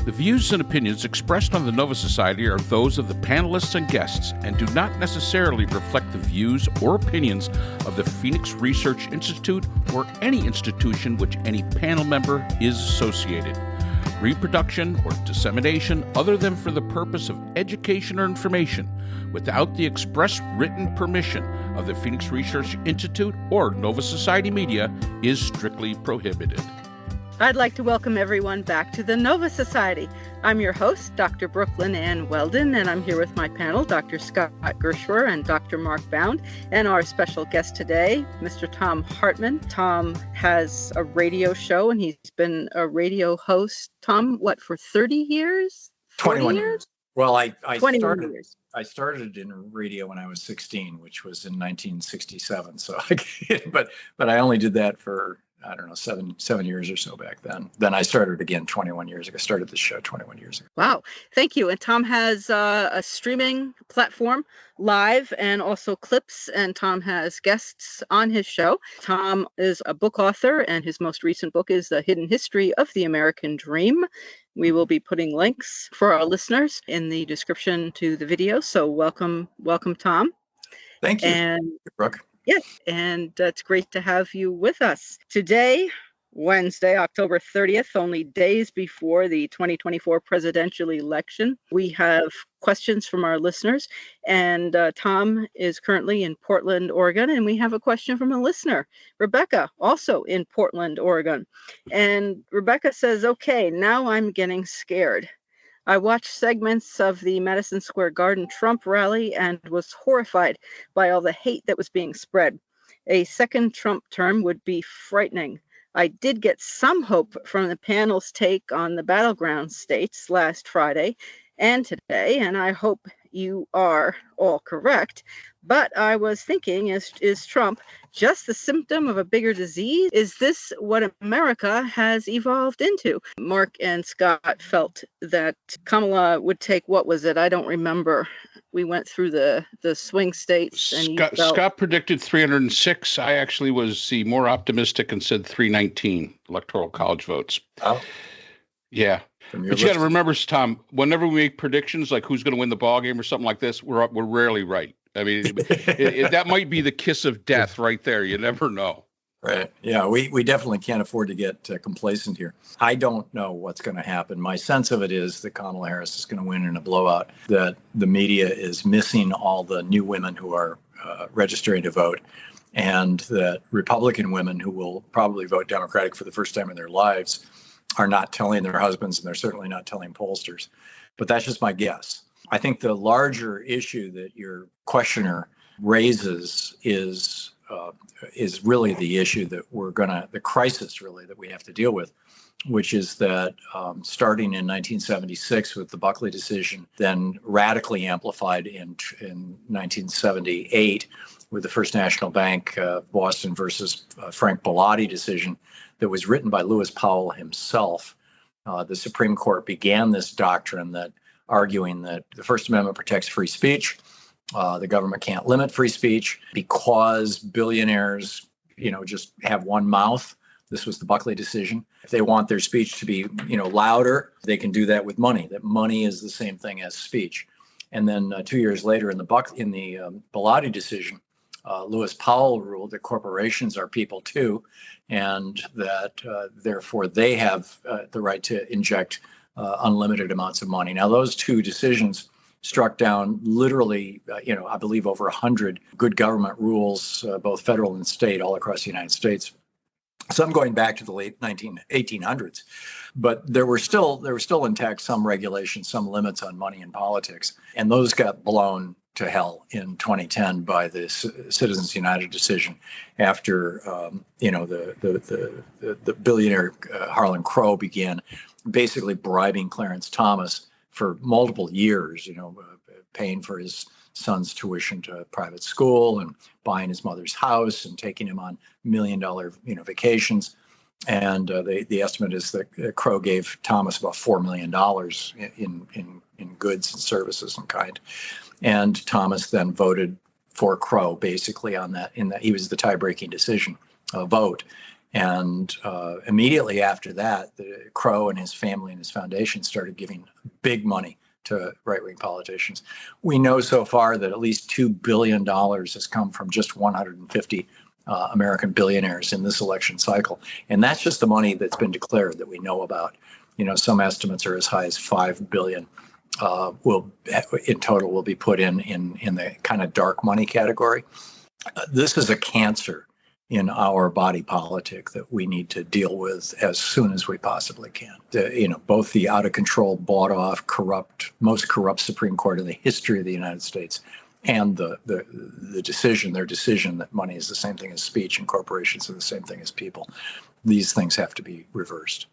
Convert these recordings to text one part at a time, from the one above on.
The views and opinions expressed on the Nova Society are those of the panelists and guests and do not necessarily reflect the views or opinions of the Phoenix Research Institute or any institution which any panel member is associated. Reproduction or dissemination other than for the purpose of education or information without the express written permission of the Phoenix Research Institute or Nova Society Media is strictly prohibited. I'd like to welcome everyone back to the Nova Society. I'm your host, Dr. Brooklyn Ann Weldon, and I'm here with my panel, Dr. Scott Gershwer and Dr. Mark Bound, and our special guest today, Mr. Thom Hartmann. Thom has a radio show, and he's been a radio host, Thom, for 30 years? 21 years. Well, I started in radio when I was 16, which was in 1967. So, but I only did that for, I don't know, seven years or so back then. Then I started again 21 years ago. I started the show 21 years ago. Wow. Thank you. And Thom has a streaming platform live and also clips, and Thom has guests on his show. Thom is a book author, and his most recent book is The Hidden History of the American Dream. We will be putting links for our listeners in the description to the video. So welcome, Thom. Thank you, and Brooke. Yes, and it's great to have you with us. Today, Wednesday, October 30th, only days before the 2024 presidential election, we have questions from our listeners. And Thom is currently in Portland, Oregon, and we have a question from a listener, Rebecca, also in Portland, Oregon. And Rebecca says, okay, now I'm getting scared. I watched segments of the Madison Square Garden Trump rally and was horrified by all the hate that was being spread. A second Trump term would be frightening. I did get some hope from the panel's take on the battleground states last Friday and today, and I hope you are all correct. But I was thinking, is Trump just the symptom of a bigger disease? Is this what America has evolved into? Mark and Scott felt that Kamala would take, what was it? I don't remember. We went through the swing states. And Scott predicted 306. I actually was more optimistic and said 319 electoral college votes. Oh. Yeah. But you got to remember, Thom, whenever we make predictions, like who's going to win the ball game or something like this, we're rarely right. I mean, that might be the kiss of death right there. You never know. Right. Yeah, we definitely can't afford to get complacent here. I don't know what's going to happen. My sense of it is that Kamala Harris is going to win in a blowout, that the media is missing all the new women who are registering to vote, and that Republican women who will probably vote Democratic for the first time in their lives are not telling their husbands, and they're certainly not telling pollsters. But that's just my guess. I think the larger issue that your questioner raises is really the issue that the crisis really that we have to deal with, which is that starting in 1976 with the Buckley decision, then radically amplified in 1978 with the First National Bank Boston versus Frank Bellotti decision that was written by Lewis Powell himself. The Supreme Court began this doctrine that arguing that the First Amendment protects free speech. The government can't limit free speech because billionaires, just have one mouth. This was the Buckley decision. If they want their speech to be, louder, they can do that with money. That money is the same thing as speech. And then 2 years later in the Bellotti decision, Lewis Powell ruled that corporations are people too, and that therefore they have the right to inject unlimited amounts of money. Now, those two decisions struck down literally, I believe over 100 good government rules, both federal and state, all across the United States. Some going back to the late 1800s, but there were still intact some regulations, some limits on money in politics, and those got blown to hell in 2010 by the Citizens United decision after the billionaire Harlan Crow began basically bribing Clarence Thomas for multiple years, paying for his son's tuition to private school and buying his mother's house and taking him on $1 million vacations. And the estimate is that Crow gave Thomas about $4 million in goods and services and kind. And Thomas then voted for Crow basically on that. He was the tie-breaking decision vote. And immediately after that, Crow and his family and his foundation started giving big money to right-wing politicians. We know so far that at least $2 billion has come from just 150 American billionaires in this election cycle. And that's just the money that's been declared that we know about. Some estimates are as high as $5 billion in total will be put in the kind of dark money category. This is a cancer in our body politic that we need to deal with as soon as we possibly can. Both the out of control, bought off, most corrupt Supreme Court in the history of the United States, and their decision that money is the same thing as speech and corporations are the same thing as people. These things have to be reversed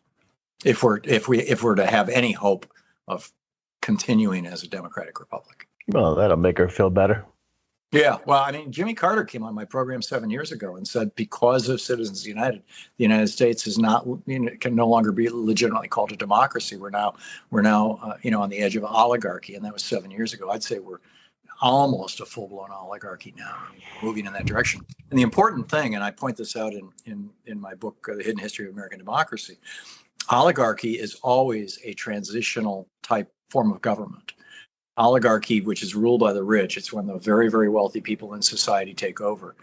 if we're to have any hope of continuing as a democratic republic. Well, that'll make her feel better. Yeah, well, Jimmy Carter came on my program 7 years ago and said because of Citizens United, the United States is not can no longer be legitimately called a democracy. We're now on the edge of oligarchy, and that was 7 years ago. I'd say we're almost a full-blown oligarchy now, moving in that direction. And the important thing, and I point this out in my book, The Hidden History of American Democracy, oligarchy is always a transitional type form of government. Oligarchy, which is ruled by the rich, it's when the very, very wealthy people in society take over.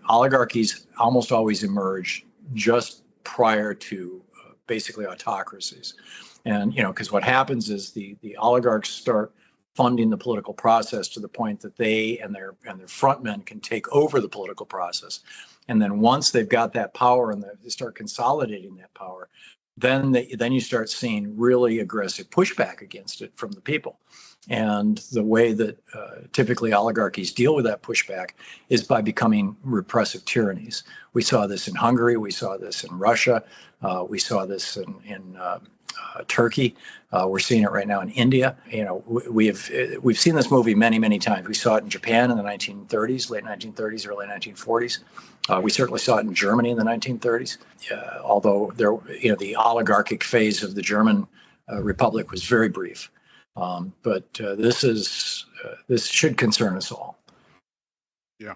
Oligarchies almost always emerge just prior to basically autocracies. And, because what happens is the oligarchs start funding the political process to the point that they and their frontmen can take over the political process. And then once they've got that power and they start consolidating that power, then you start seeing really aggressive pushback against it from the people. And the way that typically oligarchies deal with that pushback is by becoming repressive tyrannies. We saw this in Hungary. We saw this in Russia. We saw this in Turkey. We're seeing it right now in India. We've seen this movie many, many times. We saw it in Japan in the 1930s, late 1930s, early 1940s. We certainly saw it in Germany in the 1930s. Although the oligarchic phase of the German Republic was very brief. But this should concern us all. Yeah.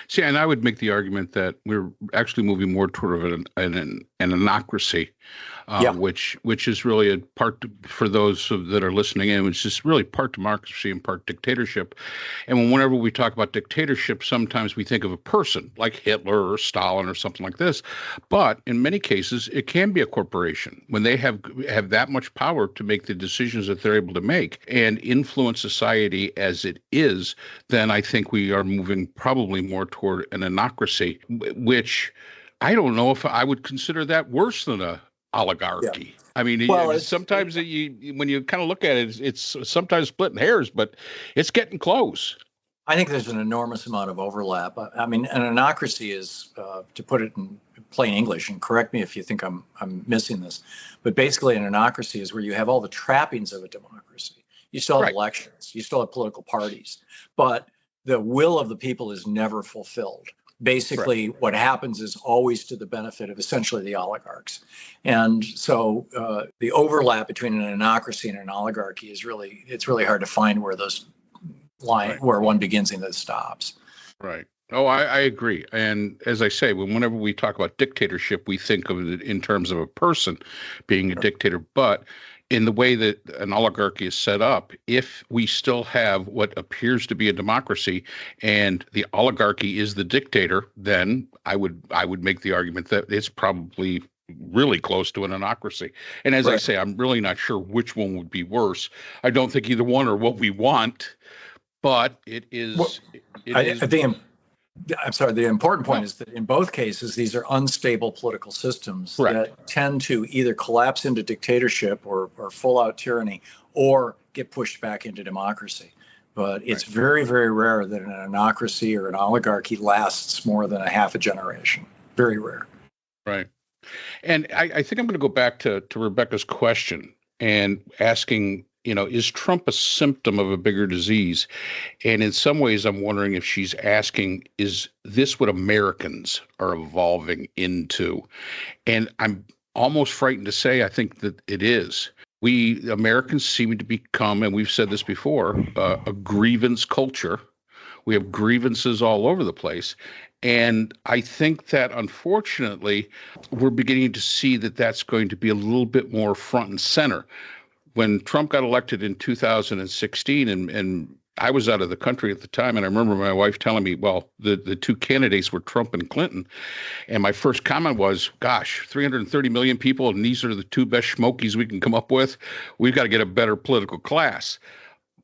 See, and I would make the argument that we're actually moving more toward an anocracy, which is really a part for those that are listening in. It's just really part democracy and part dictatorship. And whenever we talk about dictatorship, sometimes we think of a person like Hitler or Stalin or something like this. But in many cases, it can be a corporation when they have that much power to make the decisions that they're able to make and influence society as it is. Then I think we are moving probably more toward an anocracy, which I don't know if I would consider that worse than a oligarchy. Yeah. I mean, sometimes when you kind of look at it, it's sometimes splitting hairs, but it's getting close. I think there's an enormous amount of overlap. I mean, an anocracy is, to put it in plain English, and correct me if you think I'm missing this, but basically an anocracy is where you have all the trappings of a democracy. You still have elections, you still have political parties, but the will of the people is never fulfilled. Basically, what happens is always to the benefit of essentially the oligarchs. And so the overlap between an anocracy and an oligarchy is really hard to find where those where one begins and that stops. Right. Oh, I agree. And as I say, whenever we talk about dictatorship, we think of it in terms of a person being a dictator. But in the way that an oligarchy is set up, if we still have what appears to be a democracy and the oligarchy is the dictator, then I would make the argument that it's probably really close to an anocracy. And as I say, I'm really not sure which one would be worse. I don't think either one are what we want, but it is. I'm sorry, the important point is that in both cases, these are unstable political systems that tend to either collapse into dictatorship or full-out tyranny or get pushed back into democracy. But it's very, very rare that an anocracy or an oligarchy lasts more than a half a generation. Very rare. Right. And I think I'm going to go back to Rebecca's question and asking, is Trump a symptom of a bigger disease? And in some ways, I'm wondering if she's asking, is this what Americans are evolving into? And I'm almost frightened to say I think that it is. We Americans seem to become, and we've said this before, a grievance culture. We have grievances all over the place. And I think that, unfortunately, we're beginning to see that that's going to be a little bit more front and center. When Trump got elected in 2016, and I was out of the country at the time, and I remember my wife telling me, well, the two candidates were Trump and Clinton. And my first comment was, gosh, 330 million people, and these are the two best schmokies we can come up with. We've got to get a better political class.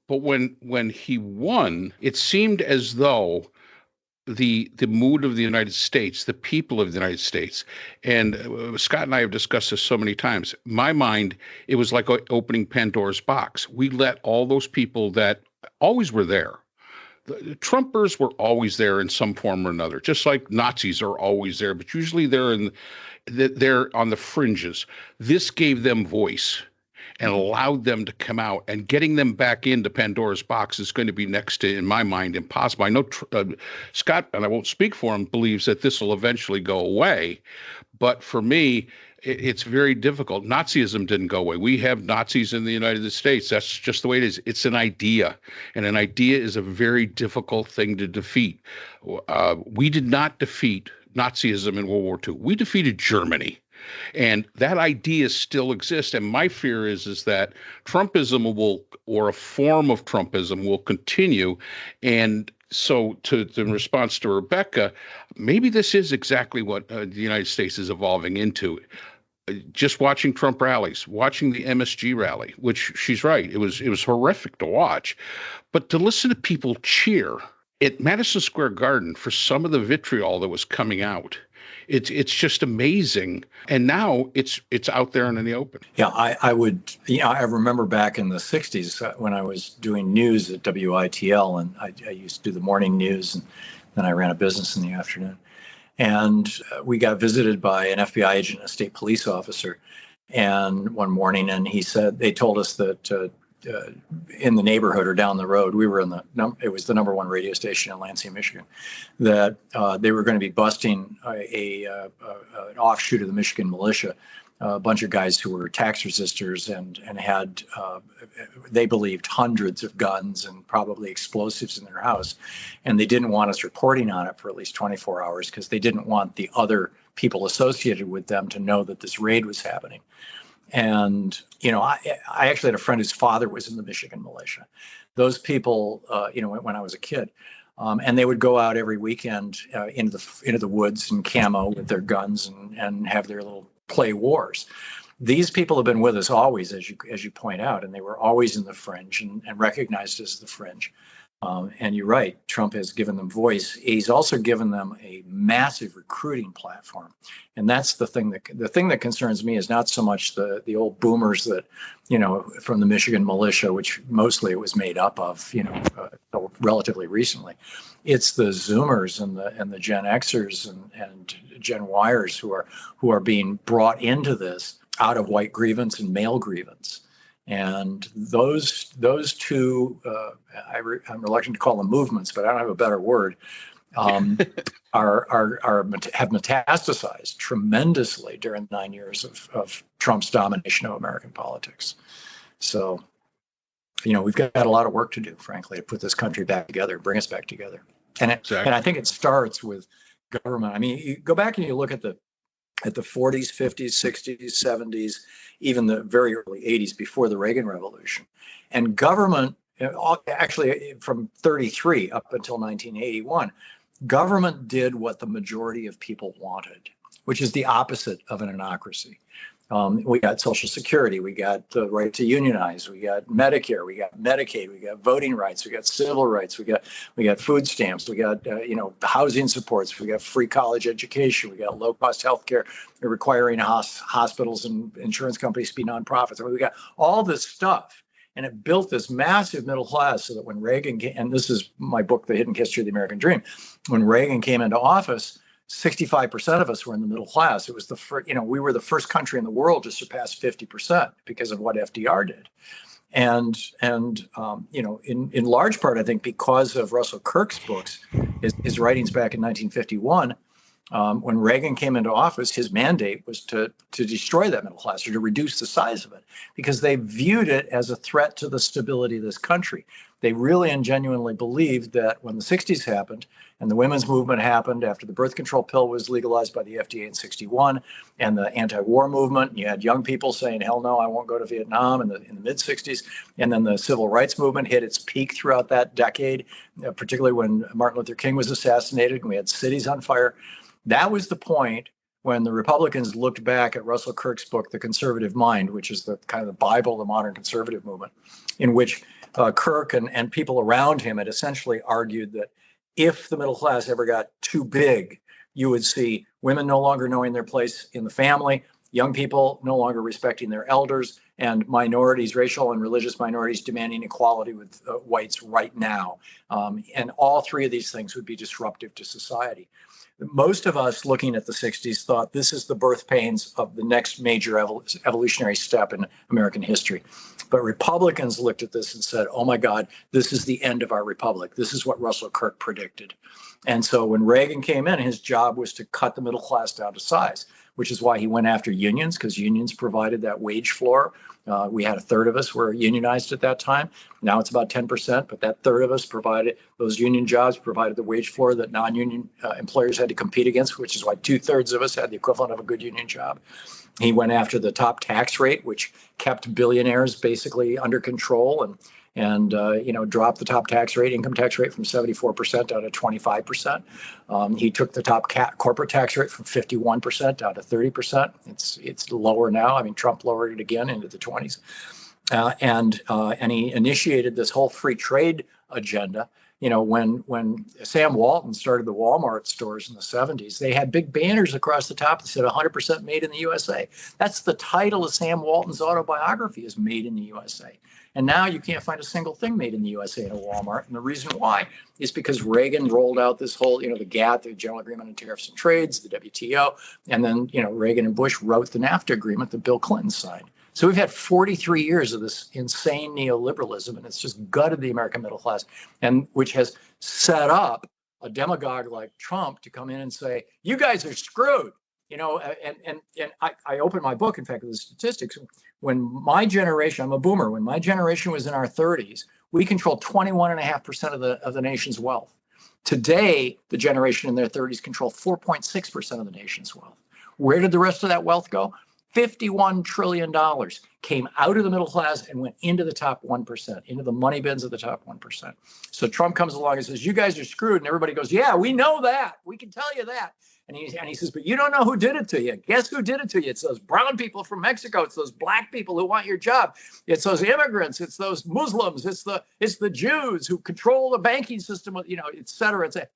But when he won, it seemed as though the mood of the United States, the people of the United States, and Scott and I have discussed this so many times. My mind, it was like opening Pandora's box. We let all those people that always were there. The Trumpers were always there in some form or another, just like Nazis are always there, but usually they're on the fringes. This gave them voice and allowed them to come out, and getting them back into Pandora's box is going to be next to, in my mind, impossible. I know Scott, and I won't speak for him, believes that this will eventually go away. But for me, it's very difficult. Nazism didn't go away. We have Nazis in the United States. That's just the way it is. It's an idea, and an idea is a very difficult thing to defeat. We did not defeat Nazism in World War II. We defeated Germany. And that idea still exists. And my fear is that Trumpism or a form of Trumpism will continue. And so in response to Rebecca, maybe this is exactly what the United States is evolving into. Just watching Trump rallies, watching the MSG rally, which she's right, it was horrific to watch. But to listen to people cheer at Madison Square Garden for some of the vitriol that was coming out, it's just amazing. And now it's out there and in the open. Yeah, I would, I remember back in the 60s when I was doing news at WITL, and I used to do the morning news, and then I ran a business in the afternoon. And we got visited by an FBI agent, a state police officer, and one morning, and he said, they told us that in the neighborhood or down the road, we were it was the number one radio station in Lansing, Michigan, that they were going to be busting an offshoot of the Michigan militia, a bunch of guys who were tax resistors and had, they believed, hundreds of guns and probably explosives in their house. And they didn't want us reporting on it for at least 24 hours because they didn't want the other people associated with them to know that this raid was happening. And, I actually had a friend whose father was in the Michigan militia. Those people, when I was a kid, and they would go out every weekend into the woods in camo with their guns and have their little play wars. These people have been with us always, as you point out, and they were always in the fringe and recognized as the fringe. And you're right, Trump has given them voice. He's also given them a massive recruiting platform. And that's the thing that concerns me is not so much the old boomers that, from the Michigan militia, which mostly it was made up of, relatively recently. It's the Zoomers and the Gen Xers and Gen Yers who are being brought into this out of white grievance and male grievance. And those two, I'm reluctant to call them movements, but I don't have a better word, have metastasized tremendously during 9 years of Trump's domination of American politics. So, we've got a lot of work to do, frankly, to put this country back together, bring us back together. And I think it starts with government. I mean, you go back and you look at the 40s, 50s, 60s, 70s, even the very early 80s before the Reagan Revolution. And government, actually from 33 up until 1981, government did what the majority of people wanted, which is the opposite of an anocracy. We got Social Security, we got the right to unionize, we got Medicare, we got Medicaid, we got voting rights, we got civil rights, we got food stamps, we got housing supports, we got free college education, we got low cost healthcare requiring hospitals and insurance companies to be nonprofits. I mean, we got all this stuff. And it built this massive middle class so that when Reagan came, and this is my book, The Hidden History of the American Dream, when Reagan came into office, 65% of us were in the middle class. It was we were the first country in the world to surpass 50% because of what FDR did. And in large part, I think because of Russell Kirk's books, his writings back in 1951, when Reagan came into office, his mandate was to destroy that middle class or to reduce the size of it because they viewed it as a threat to the stability of this country. They really and genuinely believed that when the 60s happened and the women's movement happened after the birth control pill was legalized by the FDA in 61 and the anti-war movement, and you had young people saying, hell no, I won't go to Vietnam in the mid 60s. And then the civil rights movement hit its peak throughout that decade, particularly when Martin Luther King was assassinated and we had cities on fire. That was the point when the Republicans looked back at Russell Kirk's book, The Conservative Mind, which is the kind of the Bible of the modern conservative movement, in which Kirk and people around him had essentially argued that if the middle class ever got too big, you would see women no longer knowing their place in the family, young people no longer respecting their elders, and minorities, racial and religious minorities, demanding equality with whites right now. And all three of these things would be disruptive to society. Most of us looking at the 60s thought this is the birth pains of the next major evolutionary step in American history. But Republicans looked at this and said, oh my God, this is the end of our republic. This is what Russell Kirk predicted. And so when Reagan came in, his job was to cut the middle class down to size, which is why he went after unions, because unions provided that wage floor. We had a third of us were unionized at that time. Now it's about 10%, but that third of us provided, those union jobs provided the wage floor that non-union employers had to compete against, which is why 2/3 of us had the equivalent of a good union job. He went after the top tax rate, which kept billionaires basically under control and dropped the top tax rate, income tax rate from 74% down to 25%. He took the top corporate tax rate from 51% down to 30%. It's lower now. I mean, Trump lowered it again into the 20s. And he initiated this whole free trade agenda. You know, when Sam Walton started the Walmart stores in the 70s, they had big banners across the top that said 100% made in the USA. That's the title of Sam Walton's autobiography, is Made in the USA. And now you can't find a single thing made in the USA at a Walmart. And the reason why is because Reagan rolled out this whole, the GATT, the General Agreement on Tariffs and Trades, the WTO. And then, Reagan and Bush wrote the NAFTA agreement that Bill Clinton signed. So we've had 43 years of this insane neoliberalism, and it's just gutted the American middle class, and which has set up a demagogue like Trump to come in and say, you guys are screwed. And I opened my book, in fact, with the statistics. When my generation, I'm a boomer, when my generation was in our 30s, we controlled 21.5% of the nation's wealth. Today, the generation in their 30s control 4.6% of the nation's wealth. Where did the rest of that wealth go? $51 trillion came out of the middle class and went into the top 1%, into the money bins of the top 1%. So Trump comes along and says, you guys are screwed. And everybody goes, yeah, we know that. We can tell you that. And he says, but you don't know who did it to you. Guess who did it to you? It's those brown people from Mexico. It's those black people who want your job. It's those immigrants. It's those Muslims. It's the Jews who control the banking system, et cetera, et cetera.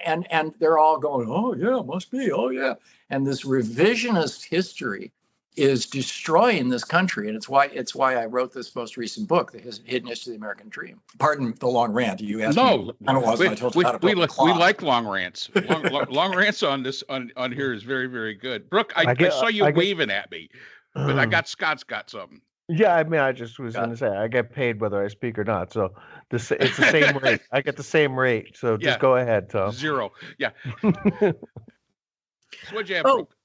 And they're all going, oh, yeah, must be. Oh, yeah. And this revisionist history is destroying this country, and it's why I wrote this most recent book, The Hidden History of the American Dream. Pardon the long rant. You asked me. We like long rants. Long rants on this on here is very, very good. Brooke, I saw you waving at me, but I got Scott's got something. Yeah, I mean, I just was going to say I get paid whether I speak or not, so it's the same rate. I get the same rate, so just go ahead, Tom. 0. Yeah. So what'd you have, Brooke?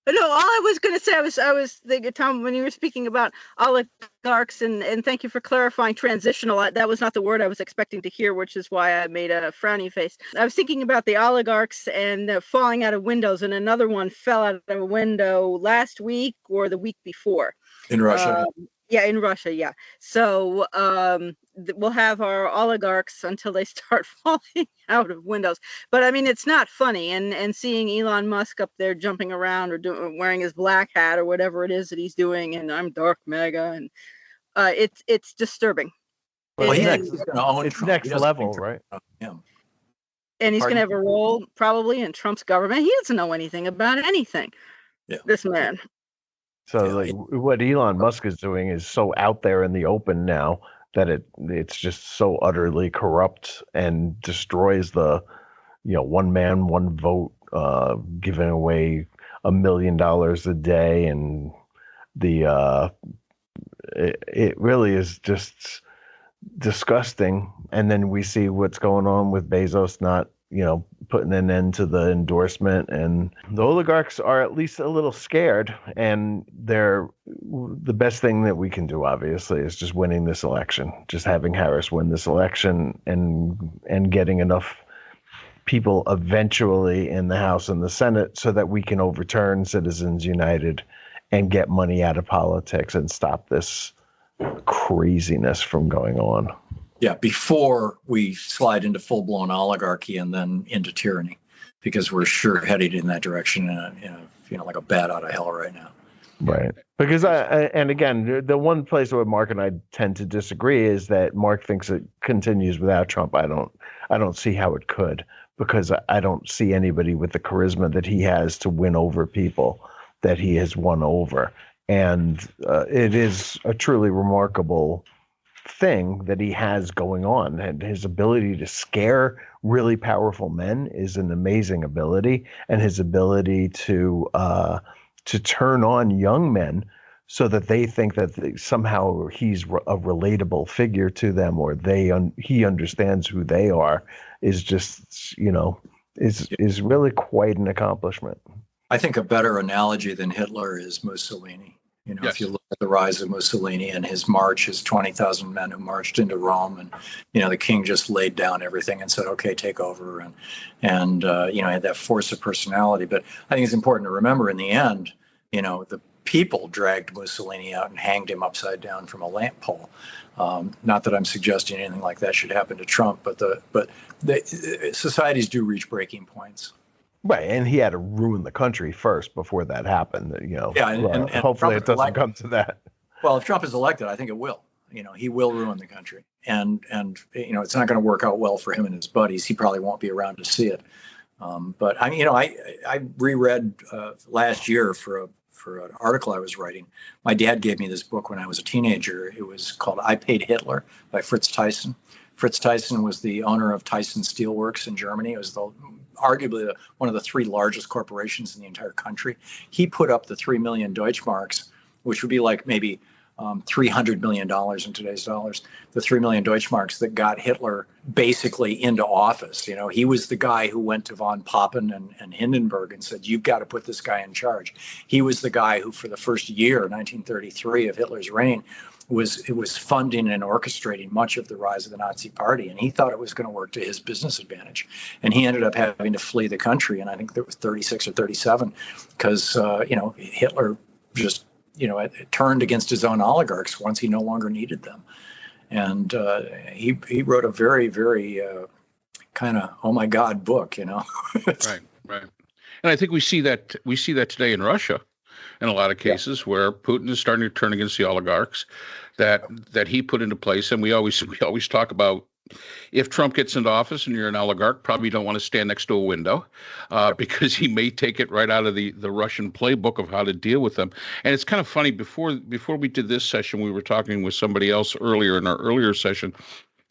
No, all I was going to say, I was thinking, Tom, when you were speaking about oligarchs, and thank you for clarifying transitional. That was not the word I was expecting to hear, which is why I made a frowny face. I was thinking about the oligarchs and falling out of windows, and another one fell out of a window last week or the week before. In Russia. In Russia, yeah. So we'll have our oligarchs until they start falling out of windows. But I mean, it's not funny. And seeing Elon Musk up there jumping around or wearing his black hat or whatever it is that he's doing, and I'm dark MAGA, and it's disturbing. Well, it's next level, right? And he's going to have a role probably in Trump's government. He doesn't know anything about anything. Yeah. This man. So what Elon Musk is doing is so out there in the open now that it's just so utterly corrupt and destroys the, one man, one vote, giving away $1 million a day. And it really is just disgusting. And then we see what's going on with Bezos not, putting an end to the endorsement. And the oligarchs are at least a little scared. And the best thing that we can do, obviously, is just winning this election, just having Harris win this election and getting enough people eventually in the House and the Senate so that we can overturn Citizens United and get money out of politics and stop this craziness from going on. Yeah, before we slide into full-blown oligarchy and then into tyranny, because we're sure headed in that direction, like a bat out of hell right now. Right. Because and again, the one place where Mark and I tend to disagree is that Mark thinks it continues without Trump. I don't see how it could, because I don't see anybody with the charisma that he has to win over people that he has won over. And it is a truly remarkable thing that he has going on, and his ability to scare really powerful men is an amazing ability, and his ability to turn on young men so that they think that somehow he's a relatable figure to them, or he understands who they are, is just is really quite an accomplishment. I think a better analogy than Hitler is Mussolini. Yes. If you look at the rise of Mussolini and his march, his 20,000 men who marched into Rome, and the king just laid down everything and said, "Okay, take over," and had that force of personality. But I think it's important to remember, in the end, the people dragged Mussolini out and hanged him upside down from a lamp pole. Not that I'm suggesting anything like that should happen to Trump, but the societies do reach breaking points. Right, and he had to ruin the country first before that happened. Yeah, and hopefully it doesn't come to that. Well, if Trump is elected, I think it will. He will ruin the country, and it's not going to work out well for him and his buddies. He probably won't be around to see it. But I reread last year for an article I was writing. My dad gave me this book when I was a teenager. It was called "I Paid Hitler" by Fritz Thyssen. Fritz Thyssen was the owner of Thyssen Steelworks in Germany. It was arguably one of the three largest corporations in the entire country. He put up the 3 million Deutschmarks, which would be like maybe $300 million in today's dollars, the 3 million Deutschmarks that got Hitler basically into office. He was the guy who went to von Papen and Hindenburg and said, "You've got to put this guy in charge." He was the guy who, for the first year, 1933, of Hitler's reign, was funding and orchestrating much of the rise of the Nazi Party, and he thought it was going to work to his business advantage. And he ended up having to flee the country, and I think there was 36 or 37, because Hitler just turned against his own oligarchs once he no longer needed them. And he wrote a very, very kind of oh my God book, Right. And I think we see that today in Russia, in a lot of cases, where Putin is starting to turn against the oligarchs that he put into place. And we always talk about, if Trump gets into office and you're an oligarch, probably don't want to stand next to a window because he may take it right out of the Russian playbook of how to deal with them. And it's kind of funny, before we did this session, we were talking with somebody else earlier in our earlier session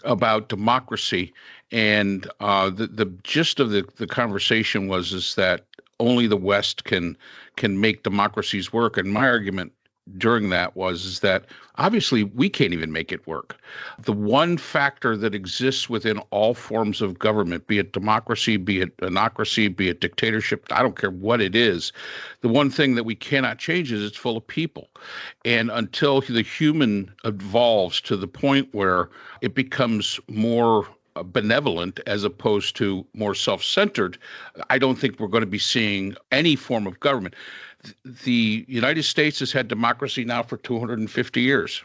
about democracy. And the gist of the conversation is that only the West can make democracies work. And my argument during that is that obviously we can't even make it work. The one factor that exists within all forms of government, be it democracy, be it anocracy, be it dictatorship, I don't care what it is, the one thing that we cannot change is it's full of people. And until the human evolves to the point where it becomes more benevolent as opposed to more self-centered, I don't think we're going to be seeing any form of government. The United States has had democracy now for 250 years,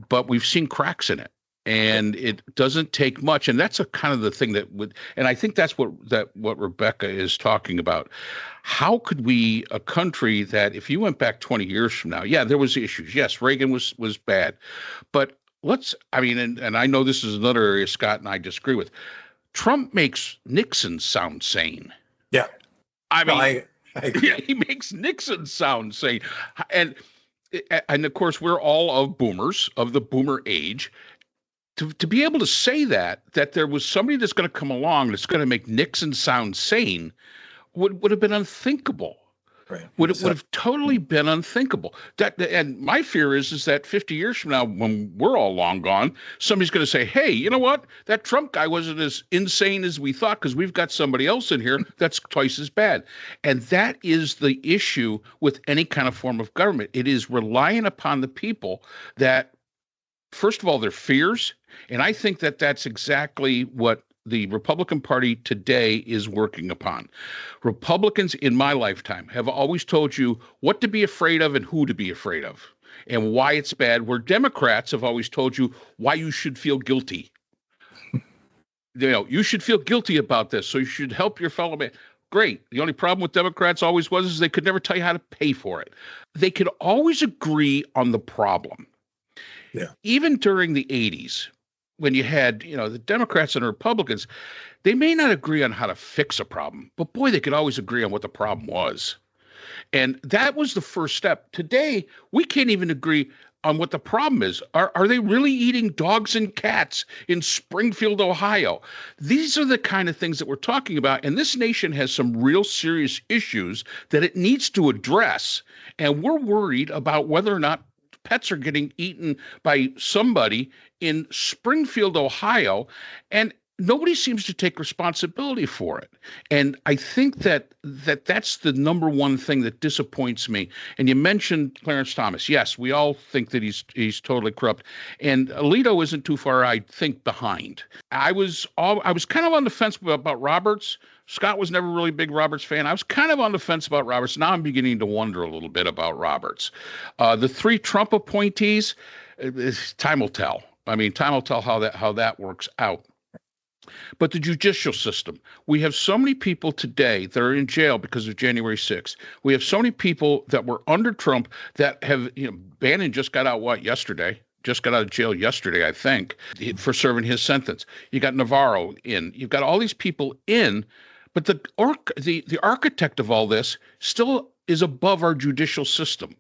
but we've seen cracks in it, and it doesn't take much. And that's a kind of the thing and I think that's what Rebecca is talking about. How could we, a country that, if you went back 20 years from now, there was issues. Yes, Reagan was bad, but and I know this is another area Scott and I disagree with. Trump makes Nixon sound sane. Yeah. I agree. He makes Nixon sound sane. And of course, we're all of boomers, of the boomer age. To be able to say that there was somebody that's going to come along that's going to make Nixon sound sane would have been unthinkable. Right. Would have totally been unthinkable. And my fear is that 50 years from now, when we're all long gone, somebody's going to say, "Hey, you know what? That Trump guy wasn't as insane as we thought because we've got somebody else in here that's twice as bad." And that is the issue with any kind of form of government. It is relying upon the people that, first of all, their fears, and I think that that's exactly what the Republican Party today is working upon. Republicans in my lifetime have always told you what to be afraid of and who to be afraid of and why it's bad, where Democrats have always told you why you should feel guilty. You should feel guilty about this, so you should help your fellow man. Great. The only problem with Democrats always was is they could never tell you how to pay for it. They could always agree on the problem. Yeah. Even during the 80s, when you had, the Democrats and the Republicans, they may not agree on how to fix a problem, but boy, they could always agree on what the problem was. And that was the first step. Today, we can't even agree on what the problem is. Are they really eating dogs and cats in Springfield, Ohio? These are the kind of things that we're talking about. And this nation has some real serious issues that it needs to address. And we're worried about whether or not pets are getting eaten by somebody in Springfield, Ohio, and nobody seems to take responsibility for it. And I think that's the number one thing that disappoints me. And you mentioned Clarence Thomas. Yes, we all think that he's totally corrupt. And Alito isn't too far, I think, behind. I was kind of on the fence about Roberts. Scott was never really a big Roberts fan. I was kind of on the fence about Roberts. Now I'm beginning to wonder a little bit about Roberts. The 3 Trump appointees, time will tell. I mean, time will tell how that works out. But the judicial system, we have so many people today that are in jail because of January 6th. We have so many people that were under Trump that have, Bannon just got out, yesterday? Just got out of jail yesterday, I think, for serving his sentence. You got Navarro in. You've got all these people in, but the architect of all this still is above our judicial system,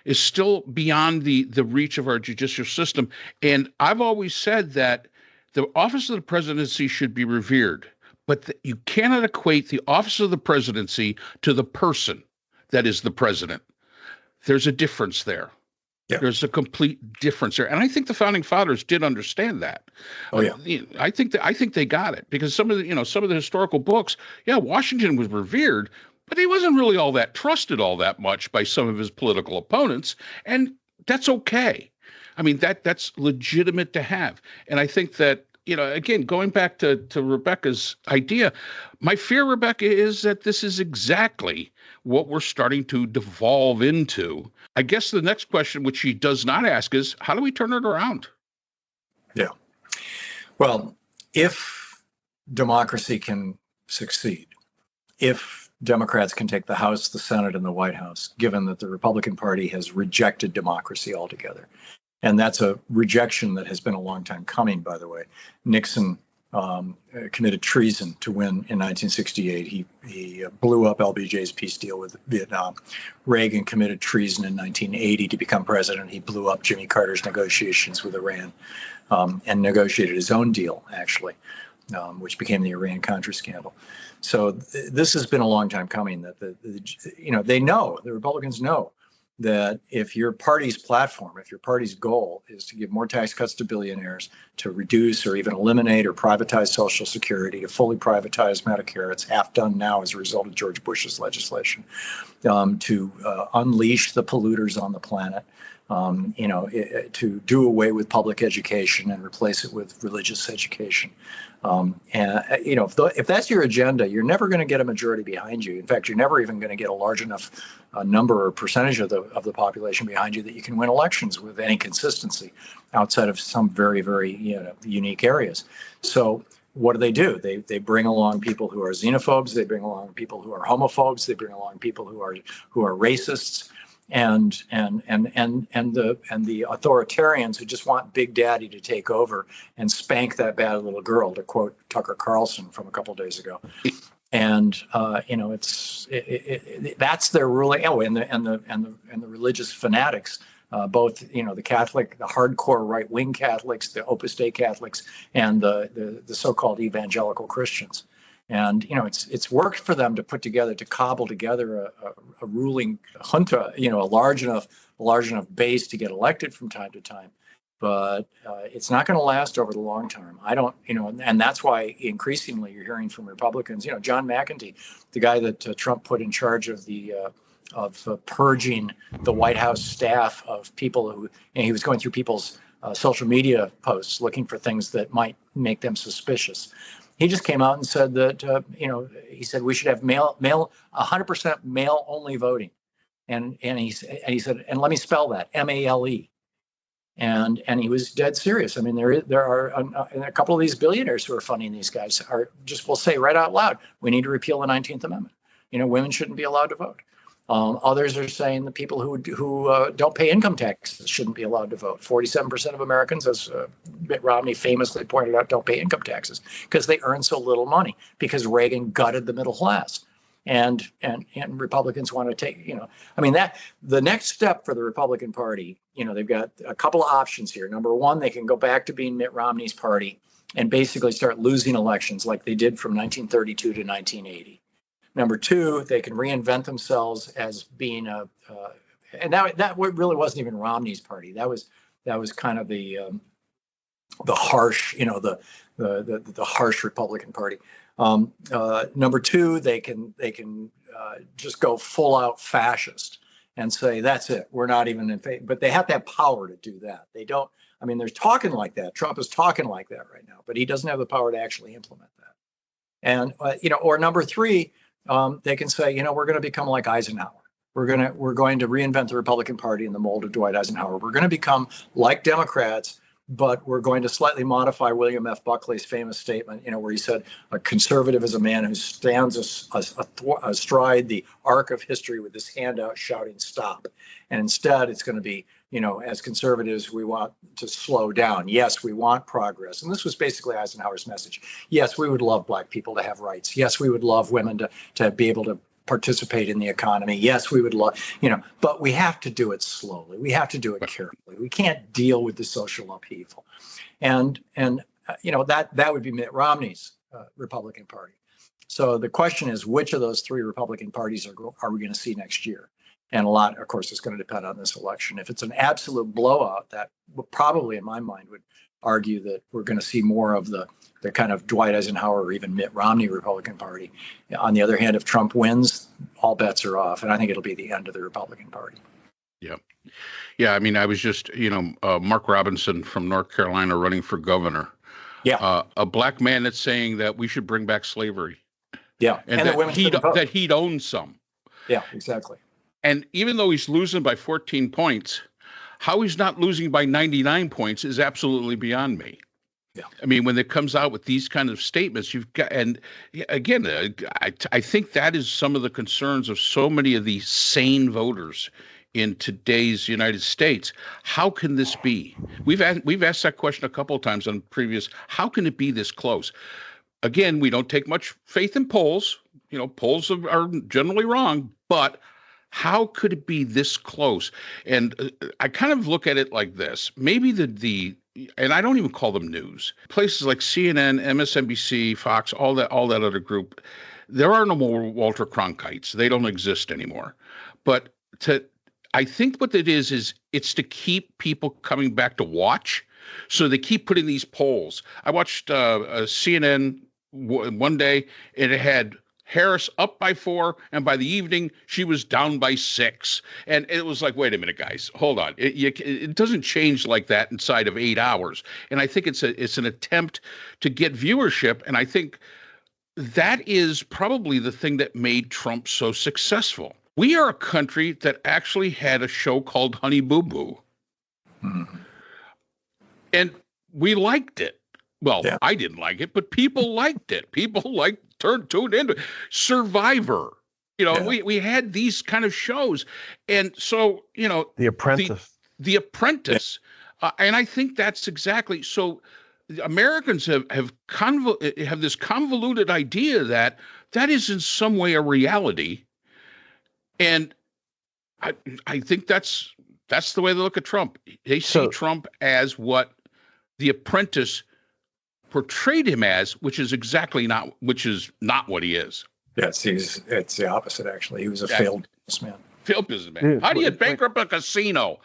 is still beyond the reach of our judicial system. And I've always said that the office of the presidency should be revered, but you cannot equate the office of the presidency to the person that is the president. There's a difference there. Yeah. There's a complete difference there. And I think the founding fathers did understand that. Oh, yeah. I think they got it, because some of the historical books, Washington was revered, but he wasn't really all that trusted all that much by some of his political opponents. And that's okay. I mean, that's legitimate to have. And I think that, again, going back to Rebecca's idea, my fear, Rebecca, is that this is exactly what we're starting to devolve into. I guess the next question, which she does not ask, is how do we turn it around? Yeah. Well, if democracy can succeed, if Democrats can take the House, the Senate, and the White House, given that the Republican Party has rejected democracy altogether. And that's a rejection that has been a long time coming, by the way. Nixon committed treason to win in 1968. He blew up LBJ's peace deal with Vietnam. Reagan committed treason in 1980 to become president. He blew up Jimmy Carter's negotiations with Iran and negotiated his own deal, actually, which became the Iran-Contra scandal. So this has been a long time coming. That the Republicans know that if your party's platform, if your party's goal is to give more tax cuts to billionaires, to reduce or even eliminate or privatize Social Security, to fully privatize Medicare, it's half done now as a result of George Bush's legislation, to unleash the polluters on the planet, to do away with public education and replace it with religious education. If that's your agenda, you're never going to get a majority behind you. In fact, you're never even going to get a large enough number or percentage of the population behind you that you can win elections with any consistency outside of some very, very unique areas. So what do? They bring along people who are xenophobes. They bring along people who are homophobes. They bring along people who are racists. And the authoritarians who just want Big Daddy to take over and spank that bad little girl, to quote Tucker Carlson from a couple of days ago. And that's their ruling. Oh, and the religious fanatics, both the Catholic, the hardcore right-wing Catholics, the Opus Dei Catholics, and the so-called evangelical Christians. And it's worked for them to cobble together a ruling junta, a large enough base to get elected from time to time. But it's not going to last over the long term. I don't, and that's why increasingly you're hearing from Republicans. John McEntee, the guy that Trump put in charge of purging the White House staff of people who, he was going through people's social media posts looking for things that might make them suspicious. He just came out and said that, he said we should have 100% male only voting. And he said, and let me spell that, MALE. And he was dead serious. I mean, there are a couple of these billionaires who are funding these guys will say right out loud, we need to repeal the 19th Amendment. Women shouldn't be allowed to vote. Others are saying the people who don't pay income taxes shouldn't be allowed to vote. 47% of Americans, as Mitt Romney famously pointed out, don't pay income taxes because they earn so little money because Reagan gutted the middle class. And Republicans want to take, the next step for the Republican Party, they've got a couple of options here. Number one, they can go back to being Mitt Romney's party and basically start losing elections like they did from 1932 to 1980. Number two, they can reinvent themselves as being and that really wasn't even Romney's party. That was kind of the harsh, the harsh Republican Party. Number two, they can just go full out fascist and say that's it. We're not even in favor, but they have to have power to do that. They don't. I mean, they're talking like that. Trump is talking like that right now, but he doesn't have the power to actually implement that. And or number three. They can say, we're going to become like Eisenhower. We're going to reinvent the Republican Party in the mold of Dwight Eisenhower. We're going to become like Democrats, but we're going to slightly modify William F. Buckley's famous statement, where he said, a conservative is a man who stands astride the arc of history with his hand out shouting, stop. And instead, it's going to be, as conservatives, we want to slow down. Yes, we want progress. And this was basically Eisenhower's message. Yes, we would love Black people to have rights. Yes, we would love women to be able to participate in the economy. Yes, we would love, but we have to do it slowly. We have to do it carefully. We can't deal with the social upheaval. And that would be Mitt Romney's Republican Party. So the question is, which of those three Republican parties are we going to see next year? And a lot, of course, is going to depend on this election. If it's an absolute blowout, that probably, in my mind, would argue that we're going to see more of the kind of Dwight Eisenhower or even Mitt Romney Republican Party. On the other hand, if Trump wins, all bets are off. And I think it'll be the end of the Republican Party. Yeah. Yeah. I mean, I was just, Mark Robinson from North Carolina running for governor. Yeah. A Black man that's saying that we should bring back slavery. Yeah. And that he'd own some. Yeah, exactly. And even though he's losing by 14 points, how he's not losing by 99 points is absolutely beyond me. Yeah. I mean, when it comes out with these kind of statements, you've got, and again, I think that is some of the concerns of so many of these sane voters in today's United States. How can this be? We've asked that question a couple of times on previous. How can it be this close? Again, we don't take much faith in polls. Polls are generally wrong, but how could it be this close? And I kind of look at it like this. Maybe and I don't even call them news. Places like CNN, MSNBC, Fox, all that other group, there are no more Walter Cronkites. They don't exist anymore. But I think what it is it's to keep people coming back to watch. So they keep putting these polls. I watched CNN one day, and it had Harris up by 4, and by the evening she was down by 6, and it was like, wait a minute, guys, hold on. It doesn't change like that inside of 8 hours, and I think it's an attempt to get viewership, and I think that is probably the thing that made Trump so successful. We are a country that actually had a show called Honey Boo Boo, and we liked it. Well, yeah. I didn't like it, but people liked it. People tuned into it. Survivor. We had these kind of shows. And so, The Apprentice. The Apprentice. Yeah. And I think that's exactly. So Americans have this convoluted idea that is in some way a reality. And I think that's the way they look at Trump. They see Trump as what The Apprentice portrayed him as, which is not what he is. Yes, it's the opposite, actually. He was a failed businessman. Failed businessman. How do you bankrupt a casino?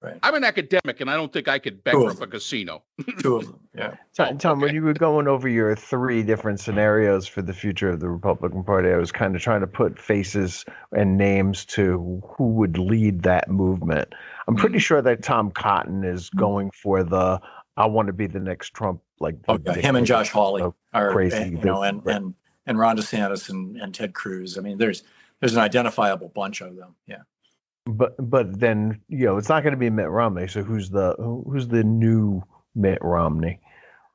Right. I'm an academic, and I don't think I could bankrupt a casino. Two of them, yeah. Tom, when you were going over your 3 different scenarios for the future of the Republican Party, I was kind of trying to put faces and names to who would lead that movement. I'm pretty sure that Tom Cotton is going for I want to be the next Trump. Him and Josh Hawley are crazy. and Ron DeSantis and Ted Cruz. I mean, there's an identifiable bunch of them. Yeah. But then it's not going to be Mitt Romney. So who's the new Mitt Romney?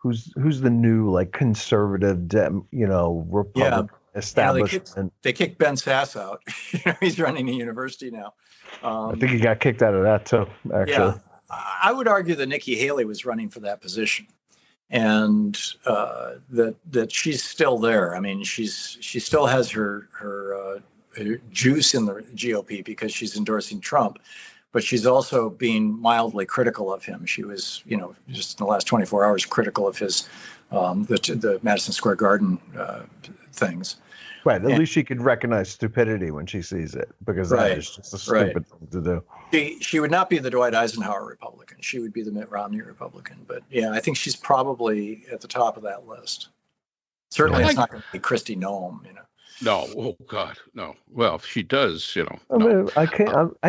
Who's the new conservative Republican establishment? They kicked Ben Sass out. He's running a university now. I think he got kicked out of that too. Actually, yeah. I would argue that Nikki Haley was running for that position, and that she's still there. I mean, she still has her juice in the GOP because she's endorsing Trump, but she's also being mildly critical of him. She was, just in the last 24 hours, critical of his the Madison Square Garden things. Right. At least she could recognize stupidity when she sees it, because that is just a stupid thing to do. She would not be the Dwight Eisenhower Republican. She would be the Mitt Romney Republican. But yeah, I think she's probably at the top of that list. Certainly, it's not going to be Kristi Noem. No, oh God, no. Well, if she does, I mean, I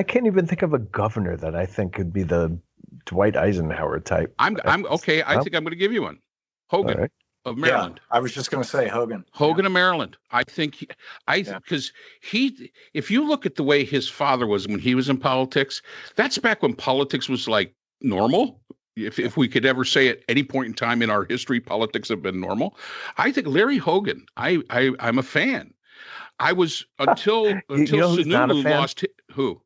can't even think of a governor that I think could be the Dwight Eisenhower type. I'm okay. I think I'm going to give you one. Hogan of Maryland. Yeah, I was just going to say Hogan. Of Maryland. I think because if you look at the way his father was when he was in politics, that's back when politics was like normal. If we could ever say at any point in time in our history, politics have been normal. I think Larry Hogan. I'm a fan. I was until Sununu lost. Who?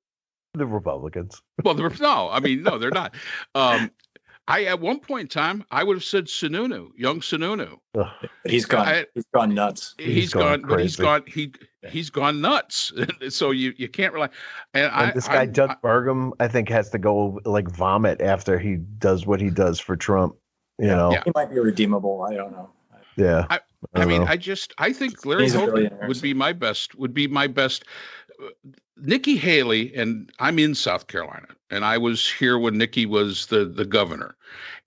The Republicans. Well, no, they're not. At one point in time, I would have said Sununu, young Sununu. But he's gone. He's gone nuts. He's gone nuts. So you can't rely. And this guy Doug Burgum, I think, has to go vomit after he does what he does for Trump. He might be redeemable. I don't know. Yeah. I think Larry Hogan would be my best. Nikki Haley, and I'm in South Carolina, and I was here when Nikki was the governor.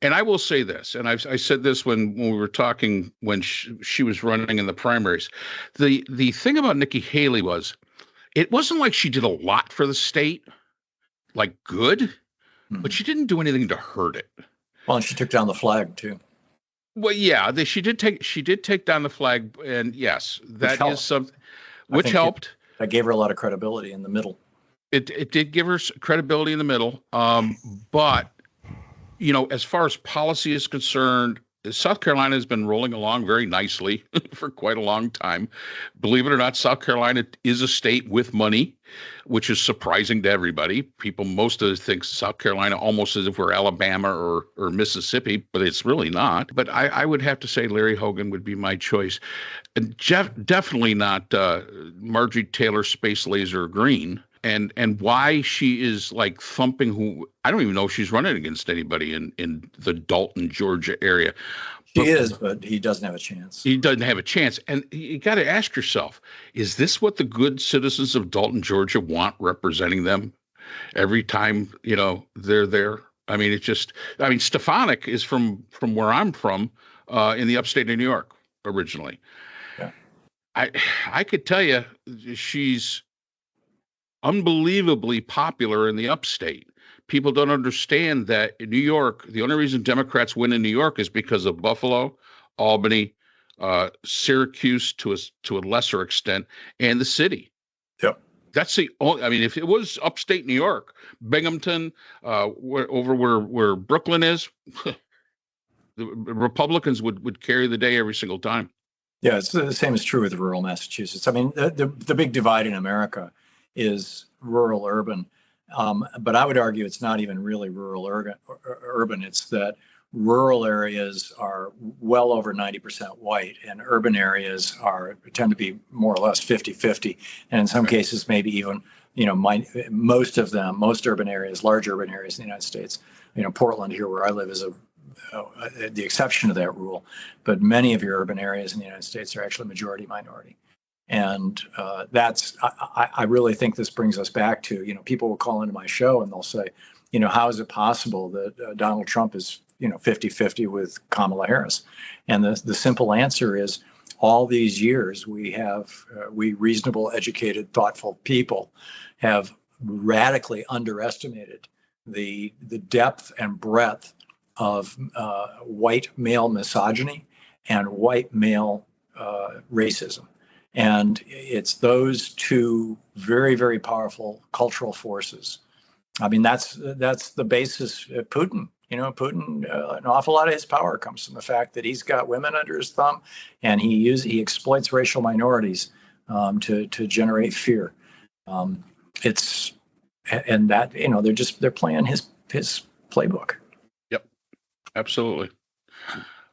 And I will say this, and I said this when we were talking when she was running in the primaries. The thing about Nikki Haley was, it wasn't like she did a lot for the state, good, but she didn't do anything to hurt it. Well, and she took down the flag too. Well, yeah, she did take down the flag, and yes, that is something which helped. That gave her a lot of credibility in the middle. It did give her credibility in the middle, but as far as policy is concerned, South Carolina has been rolling along very nicely for quite a long time. Believe it or not, South Carolina is a state with money, which is surprising to everybody. People most of us think South Carolina almost as if we're Alabama or Mississippi, but it's really not. But I would have to say Larry Hogan would be my choice. And definitely not Marjorie Taylor Space Laser Greene. And why she is thumping who I don't even know if she's running against anybody in the Dalton, Georgia area. But he doesn't have a chance. He doesn't have a chance. And you got to ask yourself, is this what the good citizens of Dalton, Georgia want representing them every time, they're there? I mean, Stefanik is from where I'm from in the upstate of New York originally. Yeah. I could tell you she's unbelievably popular in the upstate. People don't understand that in New York, the only reason Democrats win in New York is because of Buffalo, Albany, Syracuse to a lesser extent, and the city. Yep. That's the only. If it was upstate New York, Binghamton, where Brooklyn is, the Republicans would carry the day every single time. Yeah, it's the same is true with rural Massachusetts. The big divide in America is rural urban. But I would argue it's not even really rural urban. It's that rural areas are well over 90% white, and urban areas tend to be more or less 50-50. And in some cases, maybe even, most urban areas, large urban areas in the United States, Portland here where I live is a the exception to that rule, but many of your urban areas in the United States are actually majority minority. And I really think this brings us back to, people will call into my show and they'll say, how is it possible that Donald Trump is, 50-50 with Kamala Harris? And the simple answer is, all these years we reasonable, educated, thoughtful people have radically underestimated the depth and breadth of white male misogyny and white male racism. And it's those two very, very powerful cultural forces. I mean, that's the basis of Putin. Putin, an awful lot of his power comes from the fact that he's got women under his thumb, and he exploits racial minorities to generate fear. They're playing his playbook. Yep, absolutely.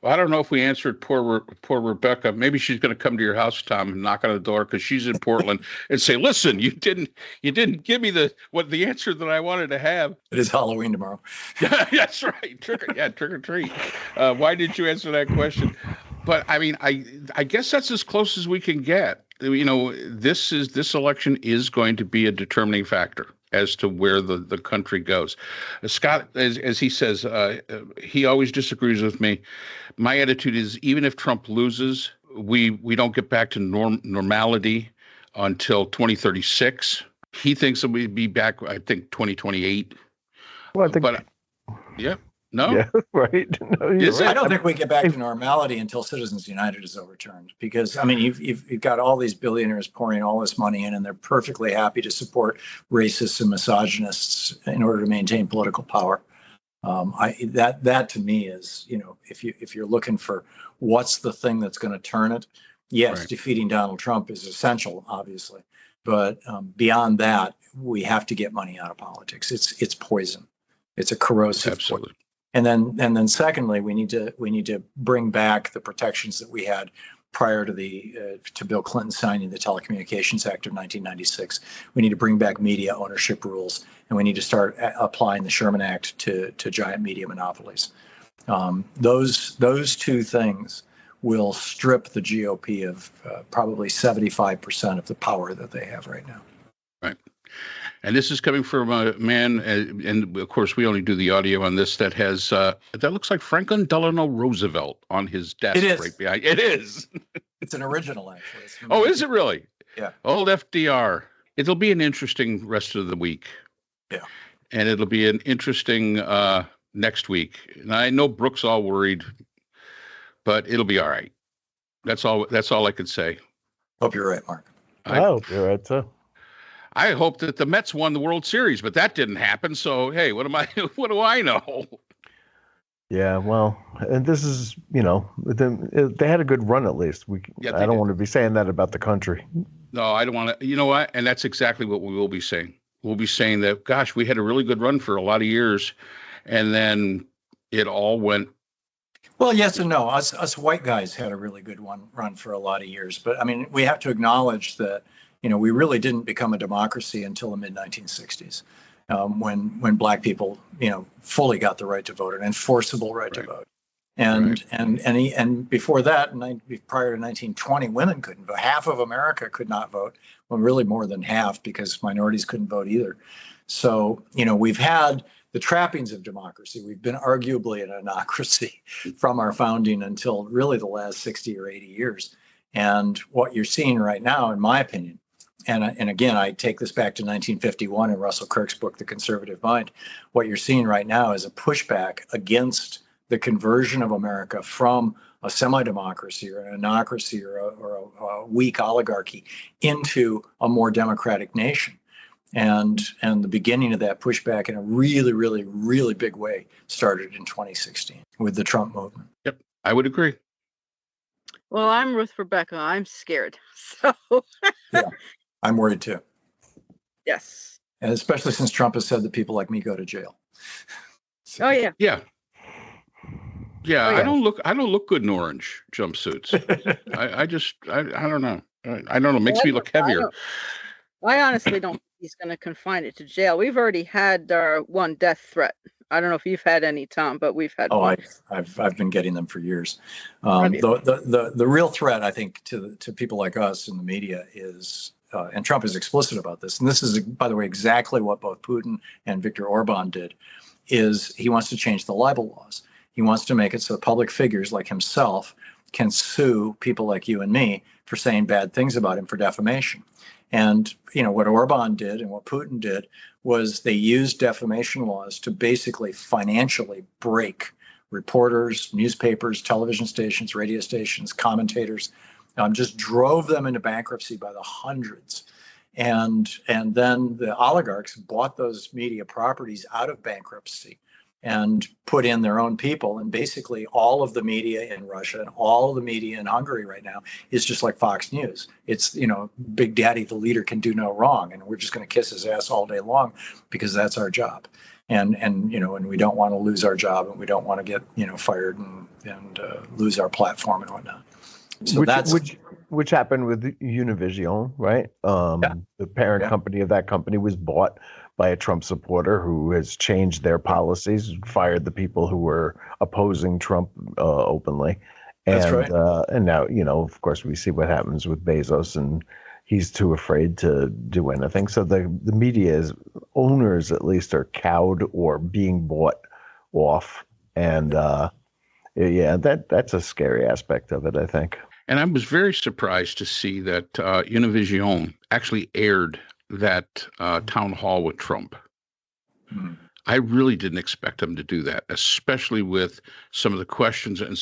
Well, I don't know if we answered poor Rebecca. Maybe she's going to come to your house, Tom, and knock on the door because she's in Portland and say, "Listen, you didn't give me the answer that I wanted to have." It is Halloween tomorrow. That's right. Trick or treat. Why did you answer that question? But I mean, I guess that's as close as we can get. This election is going to be a determining factor as to where the country goes. Scott, as he says, he always disagrees with me. My attitude is, even if Trump loses, we don't get back to normality until 2036. He thinks that we'd be back, I think, 2028. Well, I think, yeah. No? Yeah, right. No, right. I don't think we get back to normality until Citizens United is overturned, because I mean you've got all these billionaires pouring all this money in, and they're perfectly happy to support racists and misogynists in order to maintain political power. That to me is, if you're looking for what's the thing that's going to turn it, yes, right. Defeating Donald Trump is essential, obviously, but beyond that, we have to get money out of politics. It's poison. It's a corrosive Absolutely. Poison. And then secondly, we need to bring back the protections that we had prior to to Bill Clinton signing the Telecommunications Act of 1996. We need to bring back media ownership rules, and we need to start applying the Sherman Act to giant media monopolies. Those two things will strip the GOP of probably 75% of the power that they have right now. Right. And this is coming from a man, and of course we only do the audio on this, that has that looks like Franklin Delano Roosevelt on his desk. It is. Right behind. It is. It's an original, actually. Oh, is it really? Yeah. Old FDR. It'll be an interesting rest of the week. Yeah. And it'll be an interesting next week. And I know Brooke's all worried, but it'll be all right. That's all I could say. Hope you're right, Mark. I hope you're right too. I hope that the Mets won the World Series, but that didn't happen. So, hey, what do I know? Yeah, well, and this is, they had a good run at least. I don't want to be saying that about the country. No, I don't want to. You know what? And that's exactly what we will be saying. We'll be saying that, gosh, we had a really good run for a lot of years, and then it all went. Well, yes and no. Us white guys had a really good run for a lot of years. But, I mean, we have to acknowledge that we really didn't become a democracy until the mid-1960s, when Black people, fully got the right to vote, an enforceable right to vote. And before that, prior to 1920, women couldn't vote. Half of America could not vote. Well, really more than half, because minorities couldn't vote either. So, we've had the trappings of democracy. We've been arguably an anocracy from our founding until really the last 60 or 80 years. And what you're seeing right now, in my opinion, and again, I take this back to 1951 in Russell Kirk's book, The Conservative Mind. What you're seeing right now is a pushback against the conversion of America from a semi-democracy or an anocracy or a weak oligarchy into a more democratic nation. And the beginning of that pushback in a really, really, really big way started in 2016 with the Trump movement. Yep, I would agree. Well, I'm with Rebecca. I'm scared. So yeah, I'm worried too. Yes. And especially since Trump has said that people like me go to jail. So, oh yeah. Yeah. Yeah, I don't look good in orange jumpsuits. I don't know. I don't know. It makes me look heavier. I honestly don't think he's going to confine it to jail. We've already had our one death threat I don't know if you've had any, Tom, but we've had. Oh, I've been getting them for years. Have you? The real threat, I think, to people like us in the media is, and Trump is explicit about this, and this is, by the way, exactly what both Putin and Viktor Orban did, is he wants to change the libel laws. He wants to make it so public figures like himself can sue people like you and me for saying bad things about him for defamation. And, what Orban did and what Putin did was they used defamation laws to basically financially break reporters, newspapers, television stations, radio stations, commentators, just drove them into bankruptcy by the hundreds. And then the oligarchs bought those media properties out of bankruptcy and put in their own people. And basically all of the media in Russia and all of the media in Hungary right now is just like Fox News. It's, Big Daddy, the leader, can do no wrong. And we're just going to kiss his ass all day long because that's our job. And we don't want to lose our job, and we don't want to get, fired and lose our platform and whatnot. So which happened with Univision, right? The parent company of that company was bought by a Trump supporter who has changed their policies, fired the people who were opposing Trump openly. And, that's right. And now, of course, we see what happens with Bezos, and he's too afraid to do anything. So the media's owners, at least, are cowed or being bought off. And that's a scary aspect of it, I think. And I was very surprised to see that Univision actually aired that town hall with Trump. Mm. I really didn't expect them to do that, especially with some of the questions and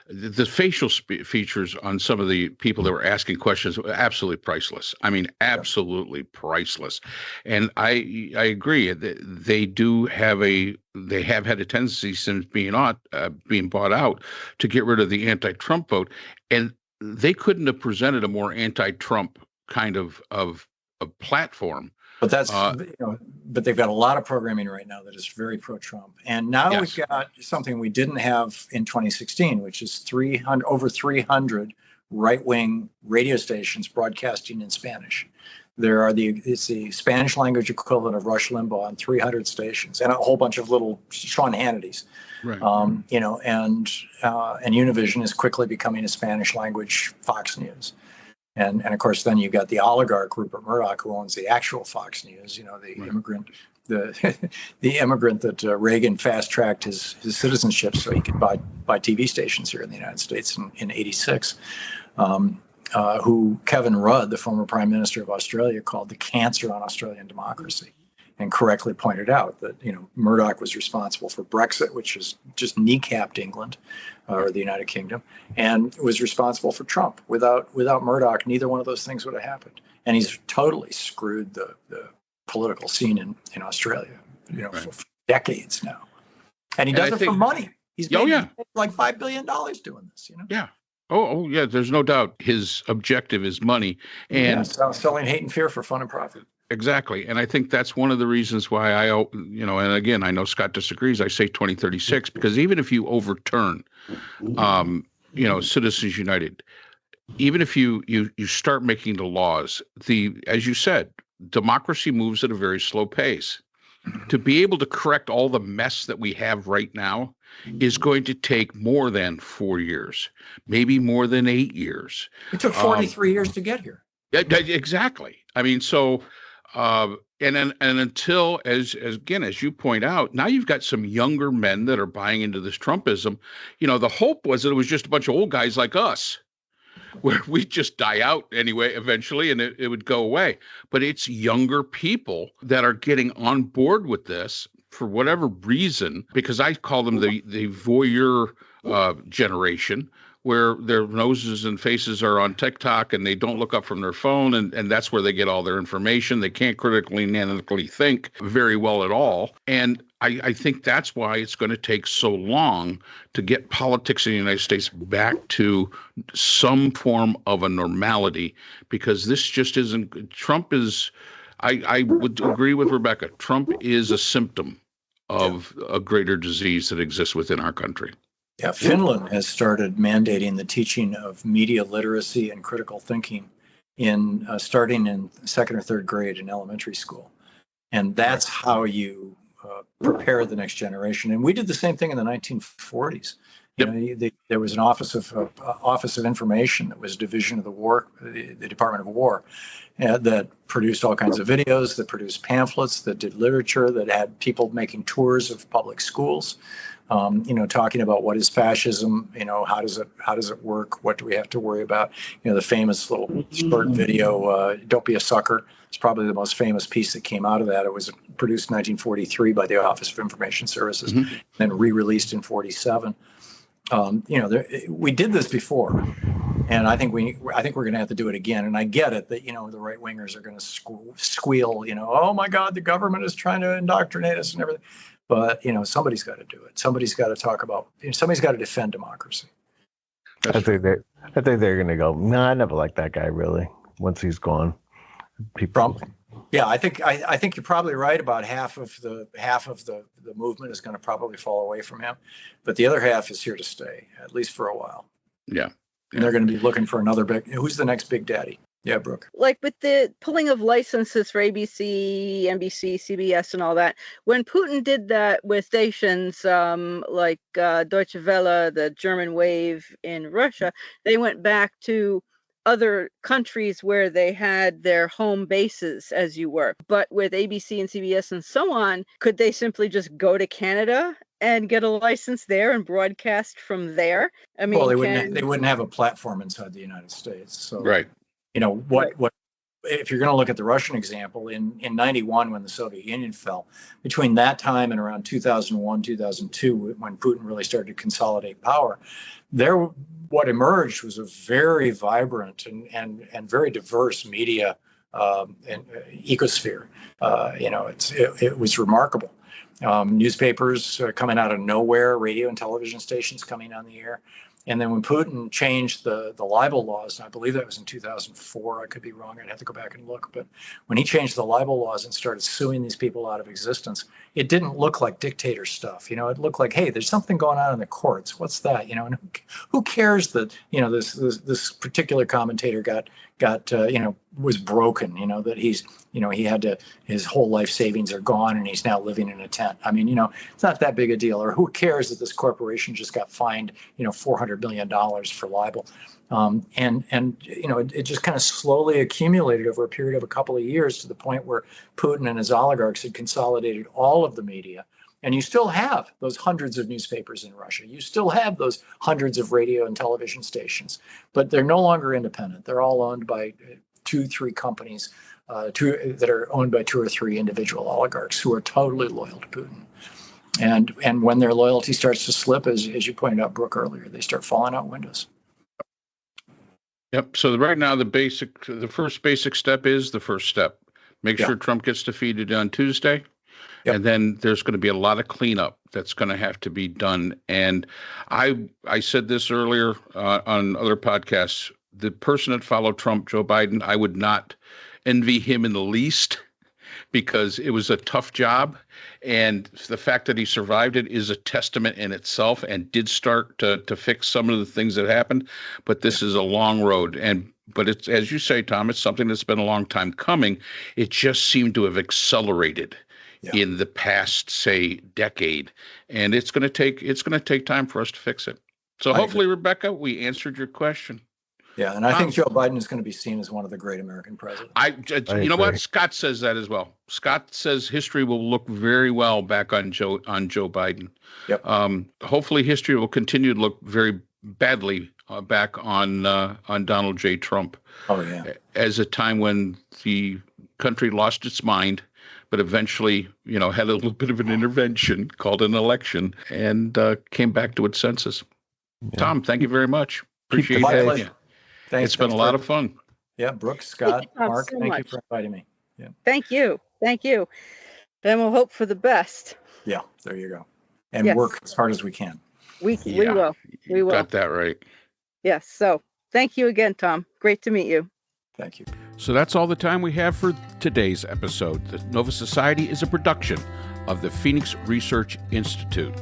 the facial features on some of the people that were asking questions were absolutely priceless. I mean, absolutely priceless. And I agree that they have had a tendency since being bought out to get rid of the anti-Trump vote, and they couldn't have presented a more anti-Trump kind of platform. But that's, but they've got a lot of programming right now that is very pro-Trump. And now we've got something we didn't have in 2016, which is over 300 right-wing radio stations broadcasting in Spanish. It's the Spanish language equivalent of Rush Limbaugh on 300 stations, and a whole bunch of little Sean Hannitys. Right. And Univision is quickly becoming a Spanish language Fox News. And of course, then you got the oligarch Rupert Murdoch, who owns the actual Fox News. The immigrant, the immigrant that Reagan fast-tracked his citizenship so he could buy TV stations here in the United States in '86. Who Kevin Rudd, the former Prime Minister of Australia, called the cancer on Australian democracy, and correctly pointed out that Murdoch was responsible for Brexit, which has just kneecapped England or the United Kingdom, and was responsible for Trump. Without Murdoch, neither one of those things would have happened. And he's totally screwed the political scene in Australia, for decades now. And he does it for money. He's made like $5 billion doing this. Yeah. Oh, yeah. There's no doubt his objective is money, and selling hate and fear for fun and profit. Exactly. And I think that's one of the reasons why and again, I know Scott disagrees. I say 2036, because even if you overturn, Citizens United, even if you start making the laws, as you said, democracy moves at a very slow pace. To be able to correct all the mess that we have right now is going to take more than 4 years, maybe more than 8 years. It took 43 years to get here. Exactly. I mean, so, and until, as you point out, now you've got some younger men that are buying into this Trumpism. The hope was that it was just a bunch of old guys like us, where we'd just die out anyway, eventually, and it would go away. But it's younger people that are getting on board with this for whatever reason, because I call them the voyeur generation, where their noses and faces are on TikTok and they don't look up from their phone, and that's where they get all their information. They can't critically and analytically think very well at all. And I think that's why it's going to take so long to get politics in the United States back to some form of a normality, because this just isn't. Trump is, I would agree with Rebecca, Trump is a symptom of a greater disease that exists within our country. Yeah, Finland has started mandating the teaching of media literacy and critical thinking starting in second or third grade in elementary school. And that's how you prepare the next generation. And we did the same thing in the 1940s. There was an Office of Information that was a division of the Department of War, that produced all kinds of videos, that produced pamphlets, that did literature, that had people making tours of public schools, talking about what is fascism, how does it work, what do we have to worry about, the famous little short video, "Don't Be a Sucker." It's probably the most famous piece that came out of that. It was produced in 1943 by the Office of Information Services, then re-released in 47. We did this before, and I think we're going to have to do it again. And I get it that the right wingers are going to squeal, oh my God, the government is trying to indoctrinate us and everything. But somebody's got to do it. Somebody's got to talk about. Somebody's got to defend democracy. I think they're going to go. No, I never liked that guy really. Once he's gone, Trump. Yeah, I think you're probably right. About half of the movement is going to probably fall away from him, but the other half is here to stay, at least for a while. Yeah. And they're going to be looking for another big. Who's the next big daddy? Yeah, Brooke. Like with the pulling of licenses for ABC, NBC, CBS, and all that, when Putin did that with stations like Deutsche Welle, the German wave in Russia, they went back to other countries where they had their home bases, as you were. But with ABC and CBS and so on, could they simply just go to Canada and get a license there and broadcast from there? I mean, well, they wouldn't have a platform inside the United States. So, right. What if you're going to look at the Russian example, in 91, when the Soviet Union fell, between that time and around 2001, 2002, when Putin really started to consolidate power, what emerged was a very vibrant and very diverse media and ecosphere. It was remarkable. Newspapers coming out of nowhere, radio and television stations coming on the air. And then when Putin changed the libel laws, and I believe that was in 2004, I could be wrong, I'd have to go back and look, but when he changed the libel laws and started suing these people out of existence, it didn't look like dictator stuff. It looked like, hey, there's something going on in the courts. What's that? And who cares that this particular commentator was broken. That he had his whole life savings are gone and he's now living in a tent. I mean, it's not that big a deal. Or who cares that this corporation just got fined $400 million for libel. It just kind of slowly accumulated over a period of a couple of years to the point where Putin and his oligarchs had consolidated all of the media. And you still have those hundreds of newspapers in Russia. You still have those hundreds of radio and television stations, but they're no longer independent. They're all owned by 2-3 companies that are owned by 2 or 3 individual oligarchs who are totally loyal to Putin. And when their loyalty starts to slip, as you pointed out, Brooke, earlier, they start falling out windows. Yep. So right now, the first basic step is the first step. Make sure Trump gets defeated on Tuesday. Yep. And then there's going to be a lot of cleanup that's going to have to be done. And I said this earlier on other podcasts. The person that followed Trump, Joe Biden, I would not envy him in the least because it was a tough job. And the fact that he survived it is a testament in itself and did start to fix some of the things that happened. But this is a long road. But it's, as you say, Tom, it's something that's been a long time coming. It just seemed to have accelerated in the past, say, decade. And it's going to take time for us to fix it. So hopefully, Rebecca, we answered your question. Yeah, and I think Joe Biden is going to be seen as one of the great American presidents. You know what? Scott says that as well. Scott says history will look very well back on Joe Biden. Yep. Hopefully, history will continue to look very badly back on Donald J. Trump. Oh yeah. As a time when the country lost its mind, but eventually, had a little bit of an intervention called an election and came back to its senses. Yeah. Tom, thank you very much. Appreciate it. Thanks. It's been a lot of fun. Yeah, Brooks, Scott, Mark, thank you for inviting me. Yeah. Thank you. Then we'll hope for the best. Yeah, there you go. And work as hard as we can. We will. We will. Got that right. Yes. So thank you again, Tom. Great to meet you. Thank you. So that's all the time we have for today's episode. The Nova Society is a production of the Phoenix Research Institute.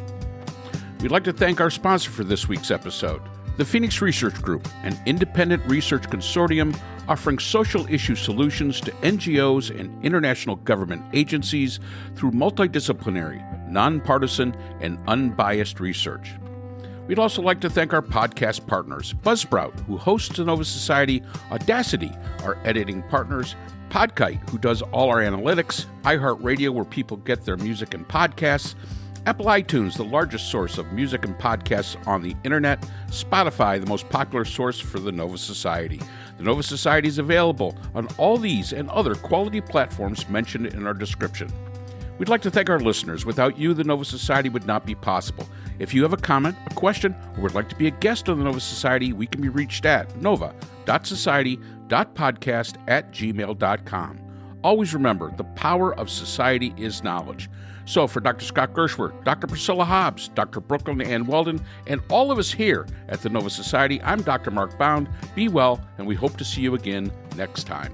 We'd like to thank our sponsor for this week's episode, The Phoenix Research Group, an independent research consortium offering social issue solutions to NGOs and international government agencies through multidisciplinary, nonpartisan, and unbiased research. We'd also like to thank our podcast partners, Buzzsprout, who hosts the Nova Society, Audacity, our editing partners, Podkite, who does all our analytics, iHeartRadio, where people get their music and podcasts, Apple iTunes, the largest source of music and podcasts on the internet, Spotify, the most popular source for the Nova Society. The Nova Society is available on all these and other quality platforms mentioned in our description. We'd like to thank our listeners. Without you, the Nova Society would not be possible. If you have a comment, a question, or would like to be a guest on the Nova Society, we can be reached at nova.society.podcast@gmail.com. Always remember, the power of society is knowledge. So for Dr. Scott Gershwer, Dr. Priscilla Hobbs, Dr. Brooklyn Ann Weldon, and all of us here at the Nova Society, I'm Dr. Mark Bound. Be well, and we hope to see you again next time.